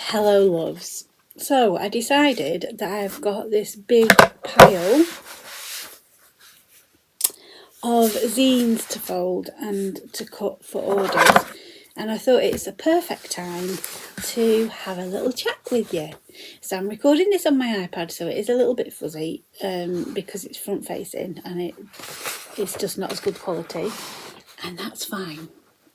Hello, loves. So I decided that I've got this big pile of zines to fold and to cut for orders, and I thought it's a perfect time to have a little chat with you. So I'm recording this on my iPad, so it is a little bit fuzzy because it's front facing and it's just not as good quality, and that's fine.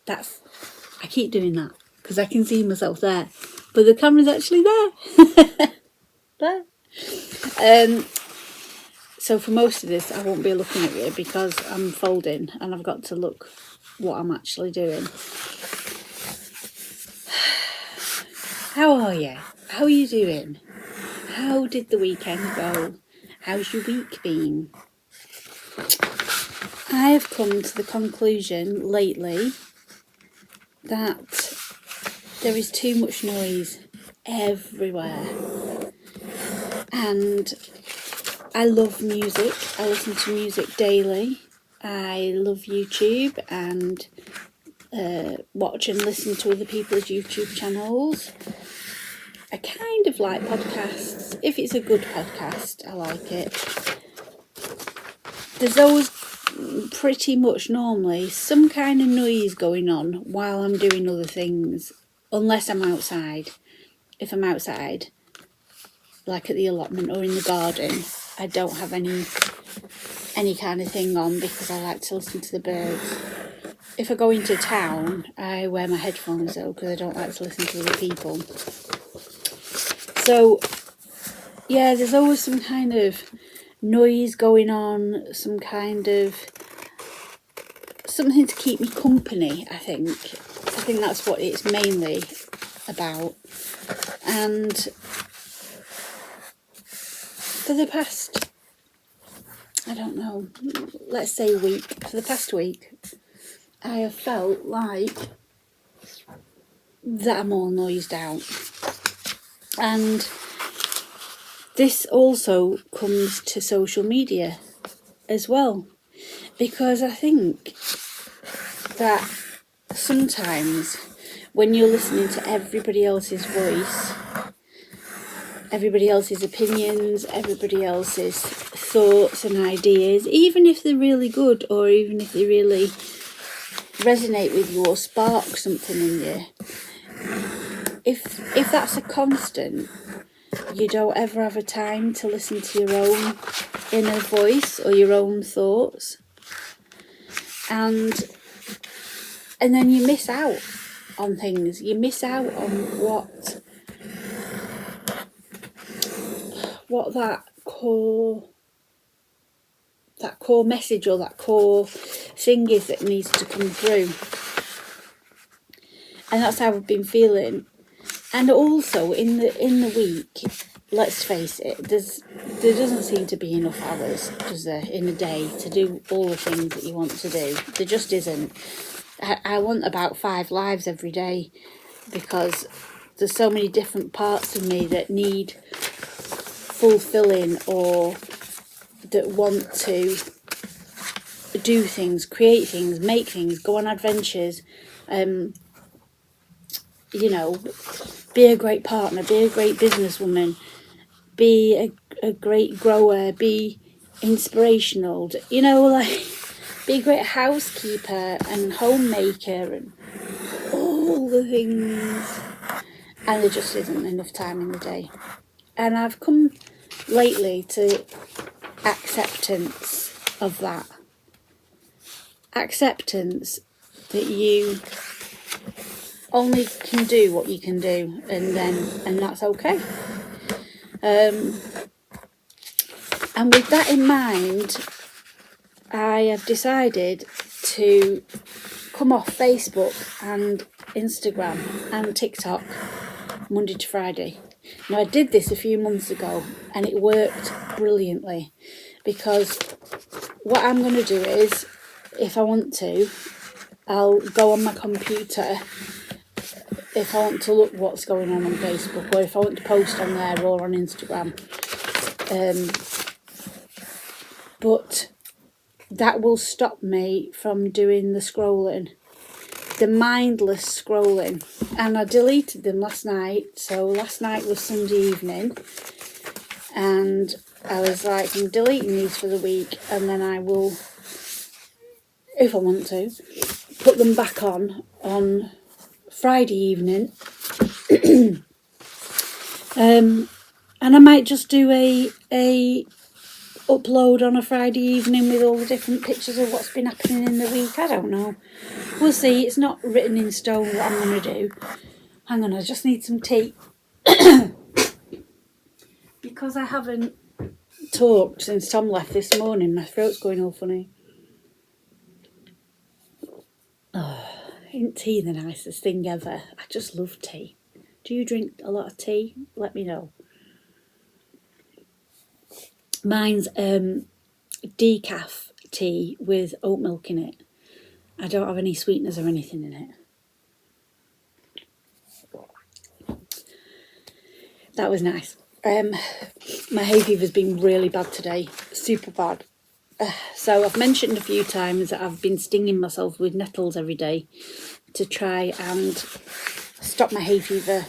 I keep doing that because I can see myself there, but the camera's actually there. There. So for most of this I won't be looking at you because I'm folding and I've got to look what I'm actually doing. How are you? How are you doing? How did the weekend go? How's your week been? I have come to the conclusion lately that there is too much noise everywhere, and I love music. I listen to music daily. I love YouTube and watch and listen to other people's YouTube channels. I kind of like podcasts. If it's a good podcast, I like it. There's always pretty much normally some kind of noise going on while I'm doing other things, unless I'm outside. If I'm outside, like at the allotment or in the garden, I don't have any kind of thing on because I like to listen to the birds. If I go into town, I wear my headphones though because I don't like to listen to other people. So, yeah, there's always some kind of noise going on, some kind of something to keep me company, I think. I think that's what it's mainly about. And for the past, I don't know, let's say week, for the past week, I have felt like that I'm all noised out. And this also comes to social media as well, because I think that sometimes when you're listening to everybody else's voice, everybody else's opinions, everybody else's thoughts and ideas, even if they're really good or even if they really resonate with you or spark something in you, if that's a constant, you don't ever have a time to listen to your own inner voice or your own thoughts, and then you miss out on things. You miss out on what that core message or that core thing is that needs to come through. And that's how I've been feeling. And also in the week, let's face it, there doesn't seem to be enough hours, does there, in a day to do all the things that you want to do. There just isn't. I want about 5 lives every day because there's so many different parts of me that need fulfilling or that want to do things, create things, make things, go on adventures, be a great partner, be a great businesswoman, be a great grower, be inspirational, be a great housekeeper and homemaker and all the things. And there just isn't enough time in the day. And I've come lately to acceptance of that. Acceptance that you only can do what you can do, and that's okay. And with that in mind, I have decided to come off Facebook and Instagram and TikTok Monday to Friday. Now, I did this a few months ago and it worked brilliantly, because what I'm going to do is, if I want to, I'll go on my computer if I want to look what's going on Facebook, or if I want to post on there or on Instagram. But that will stop me from doing the scrolling, the mindless scrolling, and I deleted them last night. So last night was Sunday evening, and I was like, I'm deleting these for the week, and then I will, if I want to, put them back on Friday evening. And I might just do a upload on a Friday evening with all the different pictures of what's been happening in the week. I don't know. We'll see. It's not written in stone what I'm going to do. Hang on, I just need some tea. Because I haven't talked since Tom left this morning, my throat's going all funny. Oh, ain't tea the nicest thing ever? I just love tea. Do you drink a lot of tea? Let me know. Mine's decaf tea with oat milk in it. I don't have any sweeteners or anything in it. That was nice. My hay fever's been really bad today. Super bad. So I've mentioned a few times that I've been stinging myself with nettles every day to try and stop my hay fever.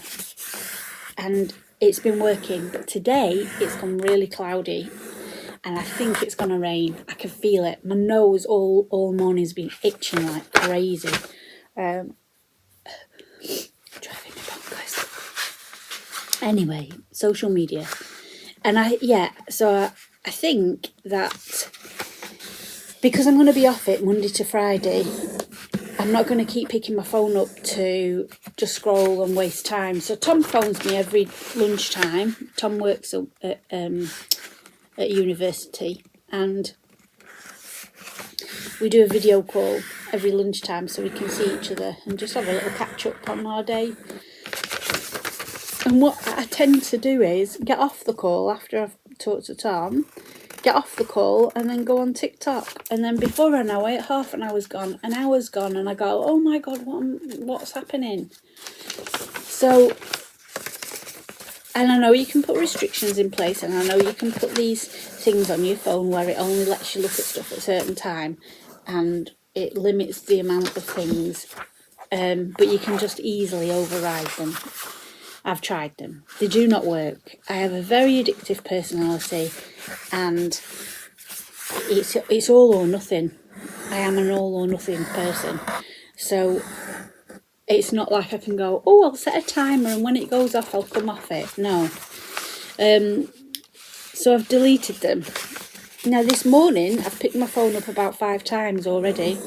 And it's been working. But today it's gone really cloudy. And I think it's going to rain. I can feel it. My nose all morning has been itching like crazy. Driving me bonkers. Anyway, social media. And I think that because I'm going to be off it Monday to Friday, I'm not going to keep picking my phone up to just scroll and waste time. So Tom phones me every lunchtime. Tom works at university, and we do a video call every lunchtime so we can see each other and just have a little catch up on our day. And what I tend to do is get off the call after I've talked to Tom, get off the call and then go on TikTok, and then before I know it, half an hour's gone, an hour's gone, and I go, oh my god, what's happening? So, and I know you can put restrictions in place, and I know you can put these things on your phone where it only lets you look at stuff at a certain time, and it limits the amount of things, but you can just easily override them. I've tried them. They do not work. I have a very addictive personality, and it's all or nothing. I am an all or nothing person. So it's not like I can go, oh, I'll set a timer and when it goes off, I'll come off it. No. So I've deleted them. Now this morning, I've picked my phone up about 5 times already.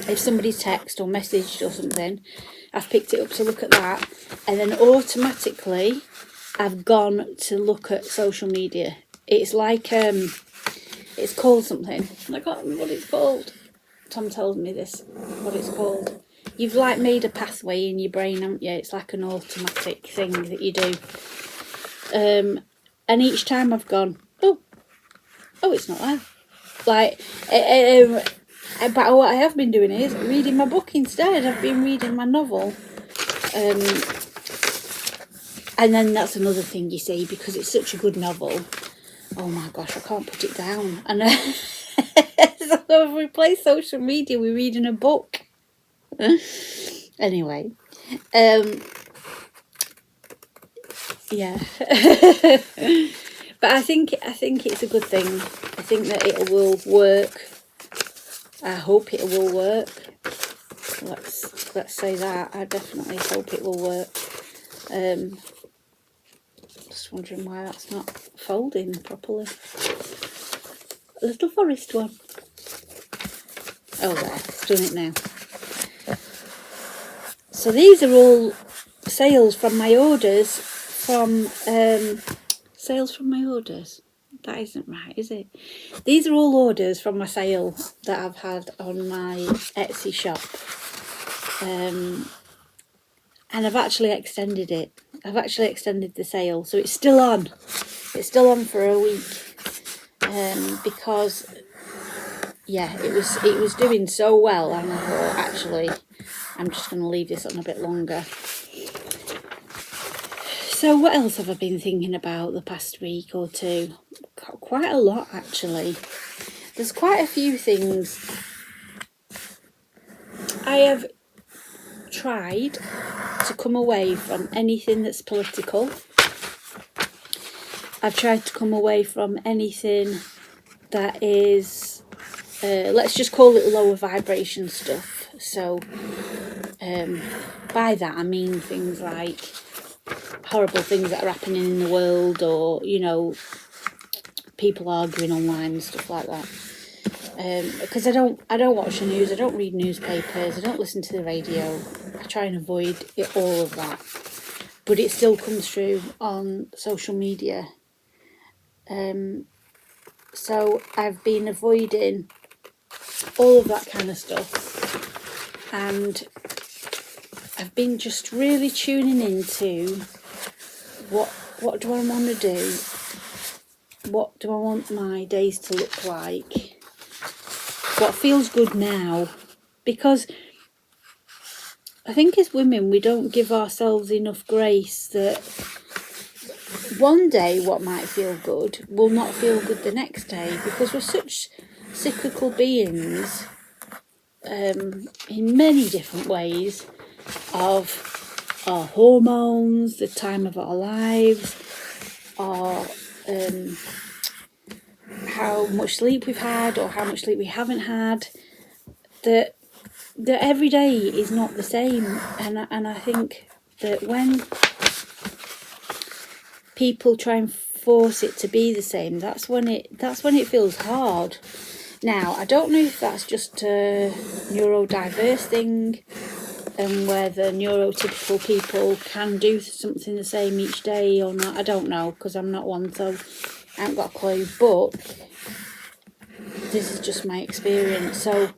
If somebody's texted or messaged or something, I've picked it up to look at that. And then automatically, I've gone to look at social media. It's like, it's called something. I can't remember what it's called. Tom tells me this, what it's called. You've like made a pathway in your brain, haven't you? It's like an automatic thing that you do. And each time I've gone, oh, it's not there. Like, but what I have been doing is reading my book instead. I've been reading my novel. And then that's another thing, you see, because it's such a good novel. Oh my gosh, I can't put it down. And so if we play social media, we're reading a book. Anyway, yeah. But I think it's a good thing. I think that it will work. I hope it will work. Let's say that. I definitely hope it will work. Just wondering why that's not folding properly. A little forest one. Oh, there. It's done it now. So these are all sales from my orders from sales from my orders. That isn't right, is it? These are all orders from my sale that I've had on my Etsy shop. And I've actually extended it. I've actually extended the sale, so it's still on. It's still on for a week. Because yeah, it was doing so well, and I thought, actually, I'm just going to leave this on a bit longer. So what else have I been thinking about the past week or two? Quite a lot, actually. There's quite a few things. I have tried to come away from anything that's political. I've tried to come away from anything that is, let's just call it lower vibration stuff. So by that I mean things like horrible things that are happening in the world, or, you know, people arguing online and stuff like that. Because I don't watch the news, I don't read newspapers, I don't listen to the radio. I try and avoid all of that. But it still comes through on social media. So I've been avoiding all of that kind of stuff, and I've been just really tuning into what do I want to do, what do I want my days to look like, what feels good now. Because I think as women we don't give ourselves enough grace that one day what might feel good will not feel good the next day, because we're such cyclical beings in many different ways, of our hormones, the time of our lives, our how much sleep we've had or how much sleep we haven't had, that every day is not the same. And I think that when people try and force it to be the same, that's when it feels hard. Now, I don't know if that's just a neurodiverse thing, and whether neurotypical people can do something the same each day or not. I don't know, because I'm not one, so I haven't got a clue. But this is just my experience. So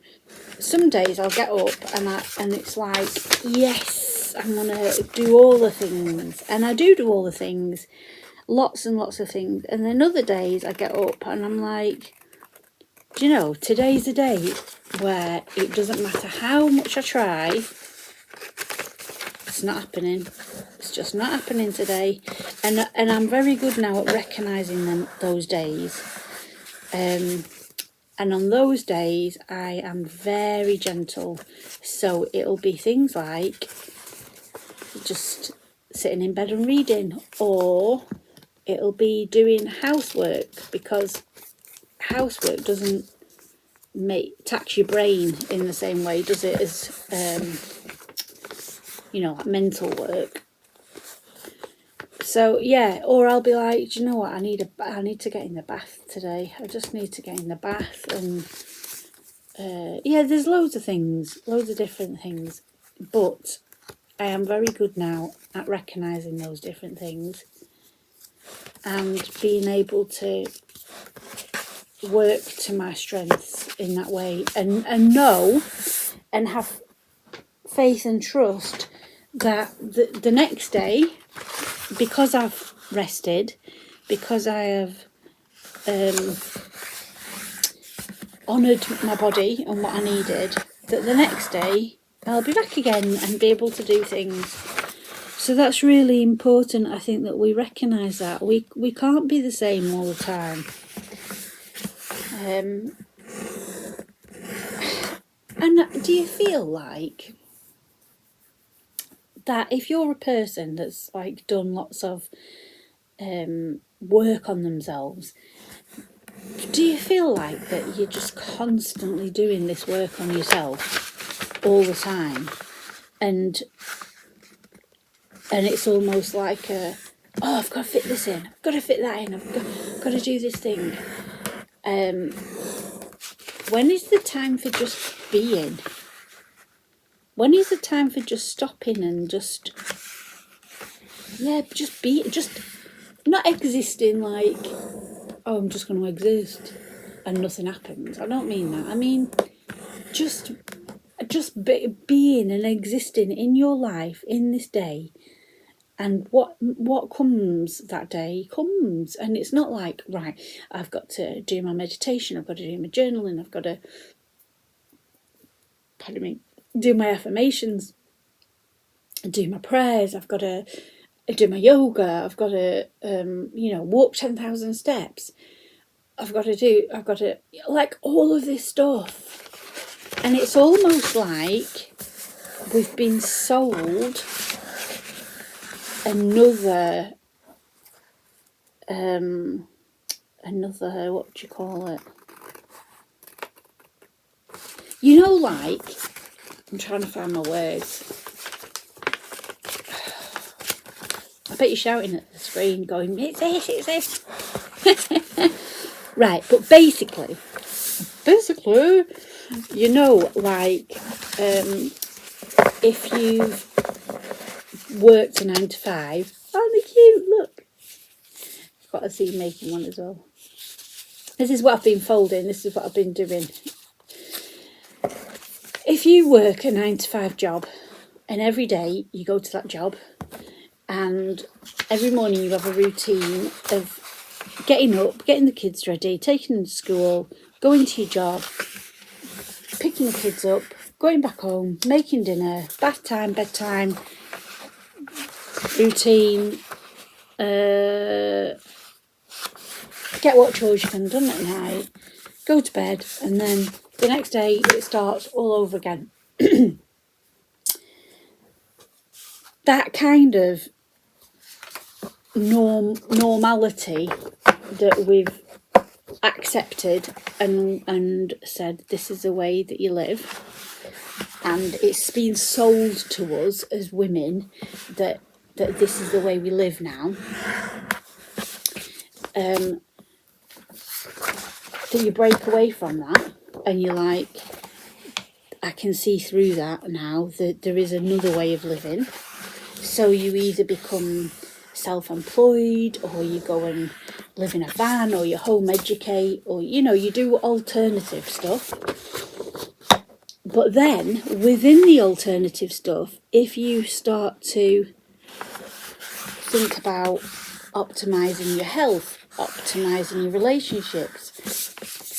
some days I'll get up and it's like, yes, I'm gonna do all the things, and I do all the things, lots and lots of things. And then other days I get up and I'm like, do you know, today's the day where it doesn't matter how much I try, it's not happening. It's just not happening today. And I'm very good now at recognising those days. And on those days I am very gentle. So it'll be things like just sitting in bed and reading, or it'll be doing housework, because housework doesn't tax your brain in the same way, does it, as you know, like mental work. So yeah, or I'll be like, do you know what, I need to get in the bath today. I just need to get in the bath. And yeah, there's loads of different things, but I am very good now at recognising those different things and being able to work to my strengths in that way, and know and have faith and trust that the next day, because I've rested, because I have honoured my body and what I needed, that the next day I'll be back again and be able to do things. So that's really important, I think, that we recognise that we can't be the same all the time. And do you feel like that if you're a person that's like done lots of work on themselves, do you feel like that you're just constantly doing this work on yourself all the time, and it's almost like I've got to fit this in, I've got to fit that in, I've got to do this thing. When is the time for just being? When is the time for just stopping and just be, just not existing like, oh, I'm just going to exist and nothing happens. I don't mean that. I mean just being and existing in your life in this day, and what comes that day comes. And it's not like, right, I've got to do my meditation, I've got to do my journaling, I've got to, do my affirmations, do my prayers, I've got to do my yoga, I've got to walk 10,000 steps, I've got to like all of this stuff. And it's almost like we've been sold another, what do you call it? You know, like, I'm trying to find my words. I bet you're shouting at the screen going, it's this. Right, but basically, you know, like, if you've worked a 9 to 5, oh, they're cute, look. I've got a seed making one as well. This is what I've been folding, this is what I've been doing. If you work a 9 to 5 job, and every day you go to that job, and every morning you have a routine of getting up, getting the kids ready, taking them to school, going to your job, picking the kids up, going back home, making dinner, bath time, bedtime, routine, get what chores you can done at night, go to bed, and then the next day it starts all over again. That kind of normality that we've accepted and said this is the way that you live, and it's been sold to us as women that this is the way we live now, that you break away from that and you're like, I can see through that now, that there is another way of living. So you either become self-employed, or you go and live in a van, or you home educate, or you do alternative stuff. But then within the alternative stuff, if you start to think about optimizing your health, optimizing your relationships,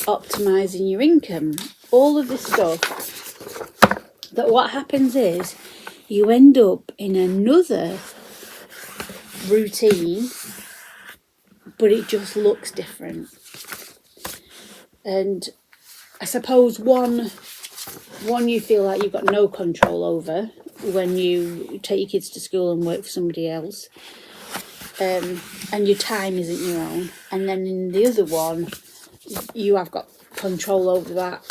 optimizing your income, all of this stuff, that what happens is you end up in another routine, but it just looks different. And I suppose one you feel like you've got no control over when you take your kids to school and work for somebody else, and your time isn't your own. And then in the other one, you have got control over that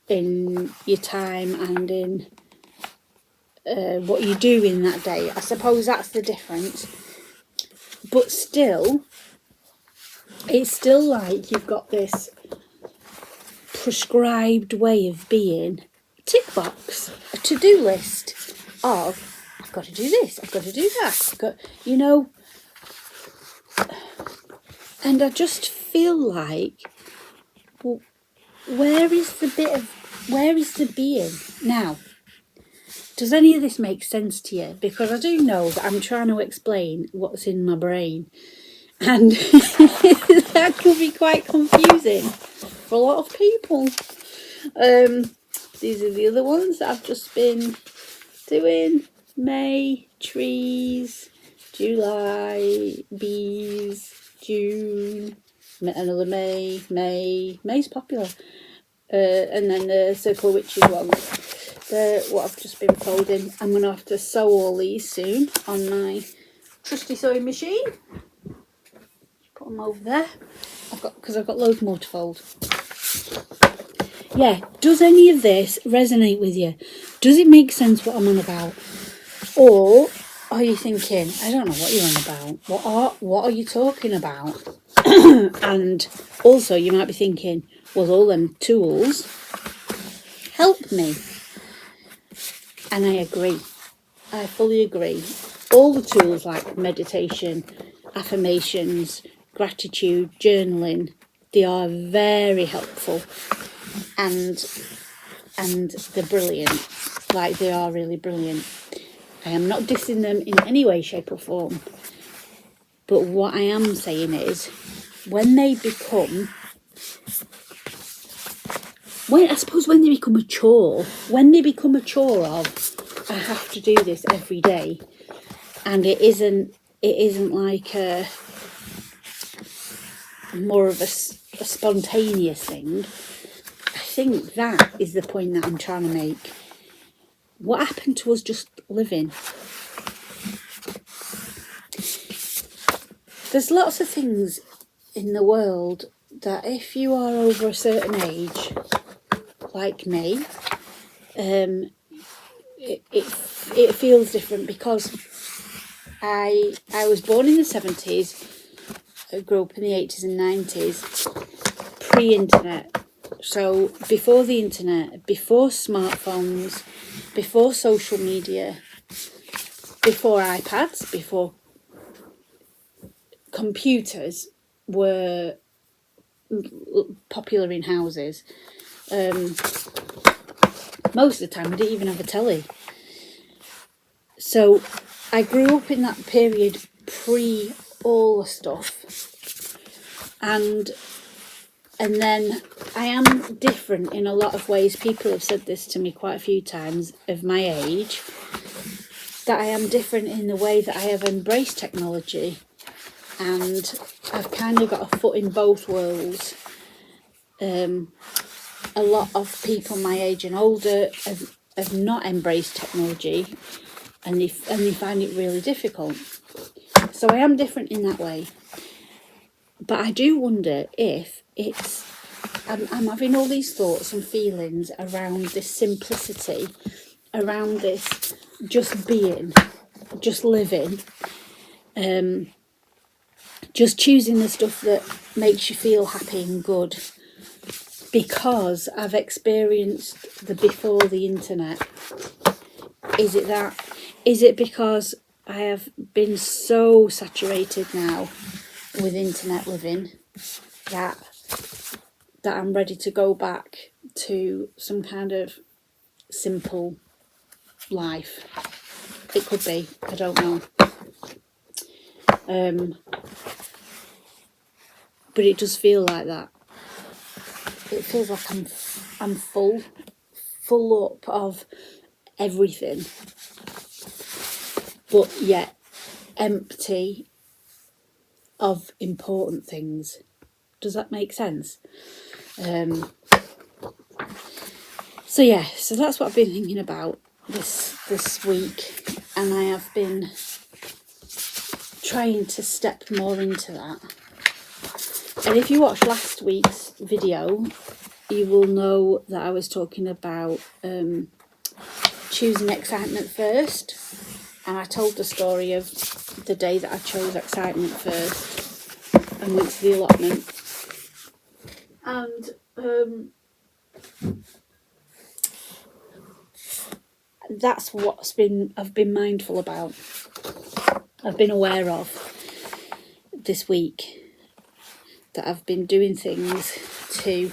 in your time and in what you do in that day. I suppose that's the difference. But still, it's still like you've got this prescribed way of being, tick box, a to-do list of, I've got to do this, I've got to do that, and I just feel like, well, where is the being now? Does any of this make sense to you? Because I do know that I'm trying to explain what's in my brain, and that could be quite confusing for a lot of people. These are the other ones that I've just been doing. May, trees, July, bees, June, another May's popular, and then the Circle of Witches one. What I've just been folding. I'm going to have to sew all these soon on my trusty sewing machine. Put them over there. Because I've got loads more to fold. Yeah, does any of this resonate with you? Does it make sense what I'm on about? Or are you thinking, I don't know what you're on about. What are you talking about? And also you might be thinking, well, all them tools help me. And I agree. I fully agree. All the tools like meditation, affirmations, gratitude, journaling, they are very helpful, and they're brilliant. Like, they are really brilliant. I am not dissing them in any way, shape or form. But what I am saying is, when they become when they become a chore of, I have to do this every day, and it isn't like a more of a spontaneous thing. I think that is the point that I'm trying to make. what happened to us just living? There's lots of things in the world that if you are over a certain age, like me, it feels different, because I was born in the 70s, I grew up in the 80s and 90s, pre-internet. So before the internet, before smartphones, before social media, before iPads, before computers were popular in houses. Most of the time we didn't even have a telly. So I grew up in that period pre all the stuff, and then I am different in a lot of ways. People have said this to me quite a few times of my age, that I am different in the way that I have embraced technology, and I've kind of got a foot in both worlds. A lot of people my age and older have not embraced technology, and they find it really difficult. So I am different in that way. But I do wonder if I'm having all these thoughts and feelings around this simplicity, around this just being, just living, just choosing the stuff that makes you feel happy and good, because I've experienced the before the internet. Is it that? Is it because I have been so saturated now with internet living that I'm ready to go back to some kind of simple life? It could be, I don't know. But it does feel like that. It feels like I'm full up of everything, but yet empty of important things. Does that make sense? So that's what I've been thinking about this week, and I have been trying to step more into that. And if you watched last week's video, you will know that I was talking about choosing excitement first, and I told the story of the day that I chose excitement first and went to the allotment. And that's what's I've been mindful about. I've been aware of this week, that I've been doing things to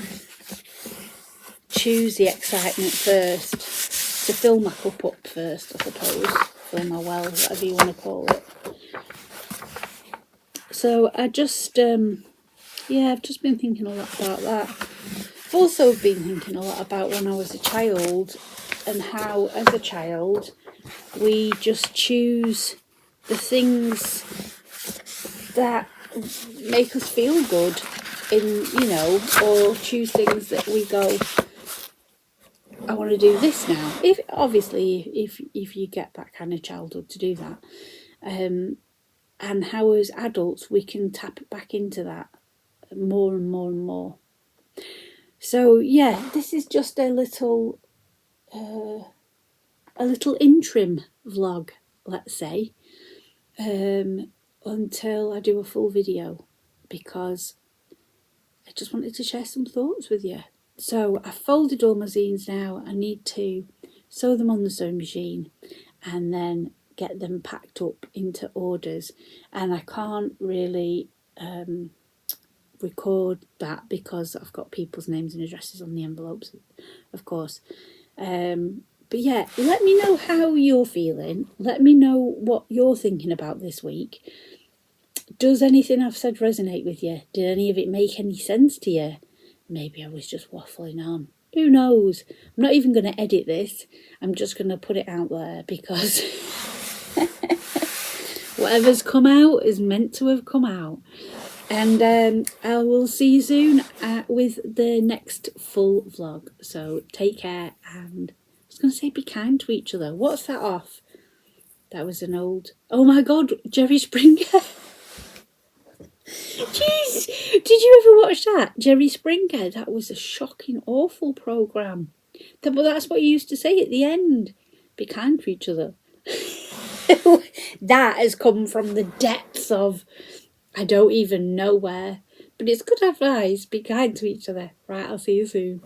choose the excitement first, to fill my cup up first, I suppose, fill my well, whatever you want to call it. So I just, I've just been thinking a lot about that. I've also been thinking a lot about when I was a child, and how, as a child, we just choose the things that make us feel good, or choose things that we go, I want to do this now. If you get that kind of childhood to do that, and how as adults we can tap back into that more and more and more. So this is just a little interim vlog, let's say, until I do a full video, because I just wanted to share some thoughts with you. So I've folded all my zines now. I need to sew them on the sewing machine and then get them packed up into orders. And I can't really record that because I've got people's names and addresses on the envelopes, of course. But let me know how you're feeling. Let me know what you're thinking about this week. Does anything I've said resonate with you? Did any of it make any sense to you? Maybe I was just waffling on. Who knows? I'm not even going to edit this. I'm just going to put it out there, because whatever's come out is meant to have come out. And I will see you soon with the next full vlog. So take care and going to say be kind to each other. What's that off? That was an old... Oh my God, Jerry Springer. Jeez, did you ever watch that? Jerry Springer, that was a shocking, awful programme. But that's what you used to say at the end. Be kind to each other. That has come from the depths of, I don't even know where. But it's good advice. Be kind to each other. Right, I'll see you soon.